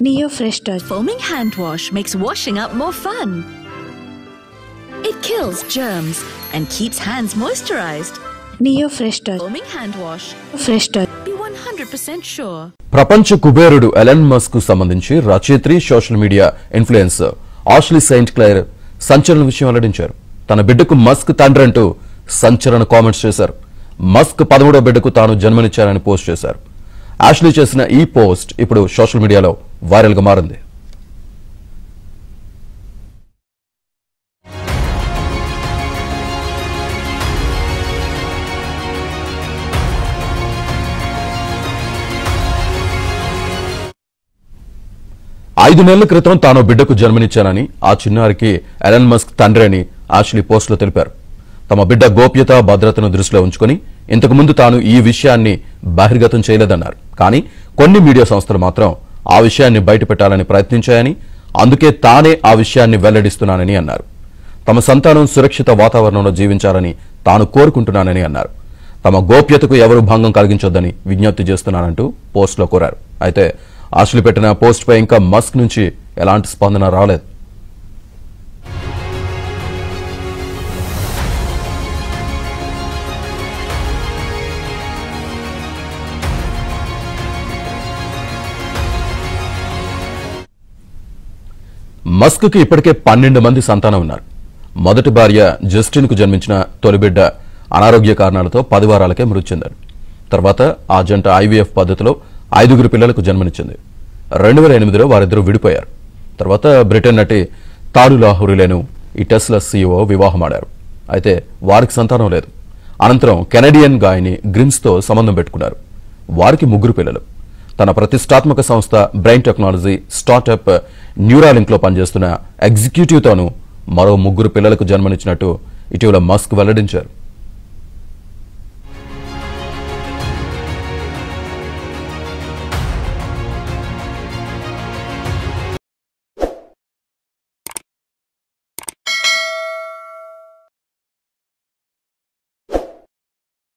Neo Fresh Touch Foaming hand wash makes washing up more fun. It kills germs and keeps hands moisturized. Neo Fresh Touch Foaming hand wash. Fresh Touch. Be 100% sure. ప్రపంచ కుబేరుడు Elon Musk కు సంబంధించి రచయిత్రి social media influencer Ashley Saint Clair సంచలన విషయం వెల్లడించారు. తన బిడ్డకు మస్క్ తండ్రి అంటూ సంచలన కామెంట్స్ చేశారు. మస్క్ 13వ బిడ్డకు తాను జన్మనిచ్చారని పోస్ట్ చేశారు. ఆష్లీ చేసిన ఈ పోస్ట్ ఇప్పుడు సోషల్ మీడియాలో వైరల్ గా మారింది. ఐదు నెలల క్రితం తాను బిడ్డకు జన్మనిచ్చానని, ఆ చిన్నారికి ఎలన్ మస్క్ తండ్రి అని ఆష్లీ పోస్టులో తెలిపారు. తమ బిడ్డ గోప్యత భద్రతను దృష్టిలో ఉంచుకుని ఇంతకుముందు తాను ఈ విషయాన్ని బహిర్గతం చేయలేదన్నారు. కానీ కొన్ని మీడియా సంస్థలు మాత్రం ఆ విషయాన్ని బయటపెట్టాలని ప్రయత్నించాయని, అందుకే తానే ఆ విషయాన్ని వెల్లడిస్తున్నానని అన్నారు. తమ సంతానం సురక్షిత వాతావరణంలో జీవించాలని తాను కోరుకుంటున్నానని అన్నారు. తమ గోప్యతకు ఎవరూ భంగం కలిగించొద్దని విజ్ఞప్తి చేస్తున్నానంటూ పోస్టులో కోరారు. అయితే ఆష్లీ పెట్టిన పోస్ట్ పై ఇంకా మస్క్ నుంచి ఎలాంటి స్పందన రాలేదు. మస్క్ కి ఇప్పటికే 12 మంది సంతానం ఉన్నారు. మొదటి భార్య జస్టిన్ కు జన్మించిన తొలి బిడ్డ అనారోగ్య కారణాలతో 10 వారాలకే మృతి చెందారు. తర్వాత ఆ జంట ఐవీఎఫ్ పద్ధతిలో 5 పిల్లలకు జన్మనిచ్చింది. 2008లో వారిద్దరూ విడిపోయారు. తర్వాత బ్రిటన్ నటి తారు లాహోరీలను ఈ టెస్లా సీఈఓ వివాహమాడారు. అయితే వారికి సంతానం లేదు. అనంతరం కెనడియన్ గాయని గ్రిమ్స్తో సంబంధం పెట్టుకున్నారు. వారికి 3 పిల్లలు. తన ప్రతిష్టాత్మక సంస్థ బ్రెయిన్ టెక్నాలజీ స్టార్టప్ న్యూరాలింక్ లో పనిచేస్తున్న ఎగ్జిక్యూటివ్ తోనూ మరో 3 పిల్లలకు జన్మనిచ్చినట్టు ఇటీవల మస్క్ వెల్లడించారు.